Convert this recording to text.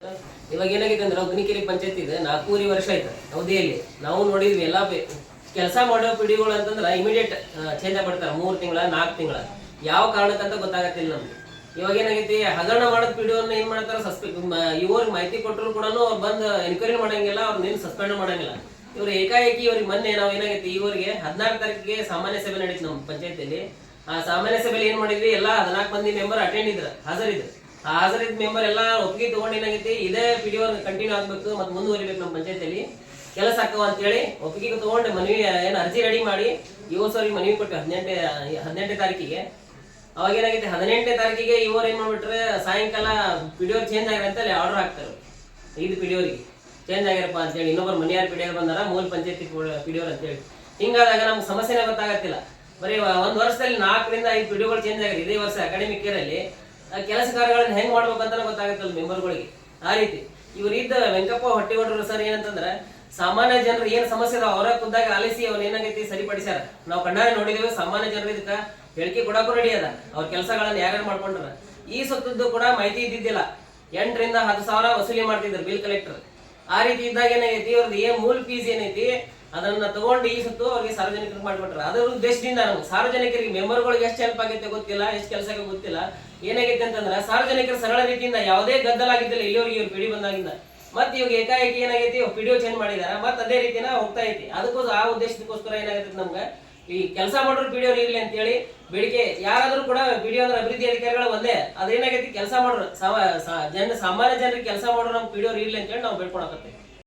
ಇವಾಗ ಏನಾಗಿದೆ ಅಂದ್ರೆ ಅಗ್ನಿಕೆರೆ ಪಂಚಾಯತ್ ಇದೆ 4.5 ವರ್ಷ ಆಯ್ತು ಅವಧಿಯಲ್ಲಿ ನಾವು ನೋಡಿದ್ವಿ ಎಲ್ಲ ಕೆಲಸ ಮಾಡೋ ಪಿಡಿಗಳು ಅಂತಂದ್ರೆ ಇಮಿಡಿಯೇಟ್ ಚೇಂಜ್ ಆಗ್ಬಿಡ್ತಾರೆ 3 ತಿಂಗಳ 4 ತಿಂಗಳ ಯಾವ ಕಾರಣಕ್ಕಂತ ಗೊತ್ತಾಗತ್ತಿಲ್ಲ ನಮ್ಗೆ. ಇವಾಗ ಏನಾಗೈತಿ ಹಗರಣ ಮಾಡೋದ್ ಪಿಡಿಯೋನ್ನ ಏನ್ ಮಾಡ್ತಾರ ಇವ್ರಿಗೆ ಮಾಹಿತಿ ಕೊಟ್ಟರು ಕೂಡ ಅವ್ರು ಬಂದು ಎನ್ಕ್ವೈರಿ ಮಾಡಂಗಿಲ್ಲ, ಅವ್ರು ನಿನ್ನ ಸಸ್ಪೆಂಡ್ ಮಾಡಂಗಿಲ್ಲ. ಇವ್ರು ಏಕಾಏಕಿ ಇವ್ರಿಗೆ ಮೊನ್ನೆ ನಾವು ಏನಾಗೈತಿ ಇವರಿಗೆ 16 ತಾರೀಕಿಗೆ ಸಾಮಾನ್ಯ ಸಭೆ ನಡೀತು ನಮ್ಮ ಪಂಚಾಯತಿಯಲ್ಲಿ. ಆ ಸಾಮಾನ್ಯ ಸಭೆಯಲ್ಲಿ ಏನ್ ಮಾಡಿದ್ವಿ, ಎಲ್ಲ 14 ಮಂದಿ ಮೆಂಬರ್ ಅಟೆಂಡ್ ಇದ್ರು, ಹಾಜರಿದ್ರು. ಆ ಹಾಜರಿದ್ದ ಮೆಂಬರ್ ಎಲ್ಲ ಒಪ್ಪಿಗೆ ತಗೊಂಡು ಏನಾಗೈತಿ ಇದೇ ಪಿಡಿಒ ಕಂಟಿನ್ಯೂ ಆಗ್ಬೇಕು ಮತ್ತೆ ಮುಂದುವರಿಬೇಕು ನಮ್ಮ ಪಂಚಾಯತಿಯಲ್ಲಿ ಕೆಲಸ ಹಾಕವ ಅಂತೇಳಿ ಒಪ್ಪಿಗೆ ತಗೊಂಡು ಮನವಿ ಏನು ಅರ್ಜಿ ರೆಡಿ ಮಾಡಿ ಇವರಿಗೆ ಮನವಿ ಕೊಟ್ಟು 18ನೇ ತಾರೀಕಿಗೆ. ಅವಾಗ ಏನಾಗೈತಿ 18ನೇ ತಾರೀಕಿಗೆ ಇವರು ಏನ್ ಮಾಡ್ಬಿಟ್ರೆ ಸಾಯಂಕಾಲ ಪಿಡಿಒ ಚೇಂಜ್ ಆಗ್ಯಾರ ಅಂತ ಅಲ್ಲಿ ಆರ್ಡರ್ ಹಾಕ್ತಾರೆ. 5 ಪಿಡಿಒರಿಗೆ ಚೇಂಜ್ ಆಗ್ಯಾರಪ್ಪ ಅಂತೇಳಿ, ಇನ್ನೊಬ್ಬರು ಮನೆಯಾರ ಪಿಡಿಒ ಬಂದಾರ, ಮೂಲ ಪಂಚಾಯತಿ ಪಿಡಿಒ ಅಂತೇಳಿ. ಹಿಂಗಾದಾಗ ನಮ್ಗೆ ಸಮಸ್ಯೆನೇ ಗೊತ್ತಾಗತ್ತಿಲ್ಲ. ಬರೀ 1 ವರ್ಷದಲ್ಲಿ 4 ರಿಂದ 5 ಪಿಡಿಒಗಳು ಚೇಂಜ್ ಆಗ್ಯಾರ. ಇದೇ ವರ್ಷ ಅಕಾಡೆಮಿಕ್ ಇಯರ್ ಅಲ್ಲಿ ಕೆಲಸ ಕಾರ್ಯಗಳನ್ನ ಹೆಂಗ್ ಮಾಡ್ಬೇಕಂತ ಗೊತ್ತಾಗತ್ತಲ್ಲ ಮೆಂಬರ್ಗಳಿಗೆ. ಆ ರೀತಿ ಇವ್ರು ಇದ್ದ ವೆಂಕಪ್ಪ ಹೊಟ್ಟಿಗೌಡರು ಸರ್ ಏನಂತಂದ್ರೆ ಸಾಮಾನ್ಯ ಜನರು ಏನ್ ಸಮಸ್ಯೆ ಅದಾವ ಅವರ ಖುದ್ದಾಗಿ ಆಲಿಸಿ ಅವ್ರು ಏನಾಗೈತಿ ಸರಿಪಡಿಸ್ಯಾರ. ನಾವು ಕಣ್ಣಾರೆ ನೋಡಿದೇವೆ. ಸಾಮಾನ್ಯ ಜನರು ಇದಕ್ಕ ಹೇಳಿಕೆ ಕೊಡಕ್ಕೂ ರೆಡಿ ಅದ, ಅವ್ರ ಕೆಲಸಗಳನ್ನ ಯಾರ್ಯಾರು ಮಾಡ್ಕೊಂಡ್ರ. ಈ ಸೊತ್ತದ್ದು ಕೂಡ ಮಾಹಿತಿ ಇದ್ದಿದ್ದಿಲ್ಲ. 8 ರಿಂದ 10 ಸಾವಿರ ವಸೂಲಿ ಮಾಡ್ತಿದ್ರು ಬಿಲ್ ಕಲೆಕ್ಟರ್. ಆ ರೀತಿ ಇದ್ದಾಗ ಏನಾಗೈತಿ ಇವ್ರದ್ದು ಮೂಲ ಫೀಸ್ ಏನೈತಿ ಅದನ್ನ ತಗೊಂಡು ಈ ಸತ್ತು ಅವ್ರಿಗೆ ಸಾರ್ವಜನಿಕರಿಗೆ ಮಾಡಿಕೊಟ್ರ. ಅದ್ರ ಉದ್ದೇಶದಿಂದ ನಮ್ಗೆ ಸಾರ್ವಜನಿಕರಿಗೆ ಮೆಂಬರ್ಗಳಿಗೆ ಎಷ್ಟು ಹೆಲ್ಪ್ ಆಗೈತೆ ಗೊತ್ತಿಲ್ಲ, ಎಷ್ಟು ಕೆಲಸಕ್ಕೆ ಗೊತ್ತಿಲ್ಲ. ಏನಾಗೈತೆ ಅಂತಂದ್ರೆ ಸಾರ್ವಜನಿಕರ ಸರಳ ರೀತಿಯಿಂದ ಯಾವುದೇ ಗದ್ದಲ ಆಗಿದ್ದಿಲ್ಲ ಇಲ್ಲಿವರೆಗೆ ಇವ್ರು ಪಿಡಿ ಬಂದಾಗಿಂದ. ಮತ್ತೆ ಇವಾಗ ಏಕಾಏಕಿ ಏನಾಗೈತಿ ಪಿಡಿಒ ಚೇಂಜ್ ಮಾಡಿದಾರ, ಮತ್ತೆ ಅದೇ ರೀತಿನ ಹೋಗ್ತಾ ಐತಿ. ಅದಕ್ಕೋಸ್ಕರ ಆ ಉದ್ದೇಶಕ್ಕೋಸ್ಕರ ಏನಾಗೈತಿ ನಮ್ಗೆ ಈ ಕೆಲಸ ಮಾಡೋರು ಪಿಡಿಒ ಇರ್ಲಿ ಅಂತೇಳಿ ಬೇಡಿಕೆ. ಯಾರಾದ್ರೂ ಕೂಡ ಪಿಡಿಒ ಅಂದ್ರೆ ಅಭಿವೃದ್ಧಿ ಅಧಿಕಾರಿಗಳು ಒಂದೇ, ಅದೇನಾಗೈತಿ ಕೆಲಸ ಮಾಡೋರು ಸಾಮಾನ್ಯ ಜನರಿಗೆ ಕೆಲಸ ಮಾಡೋರು ನಮ್ಗೆ ಪಿಡಿಒ ಇರ್ಲಿ ಅಂತೇಳಿ ನಾವು ಬೇಡ್ಕೊಳಕತ್ತೇವೆ.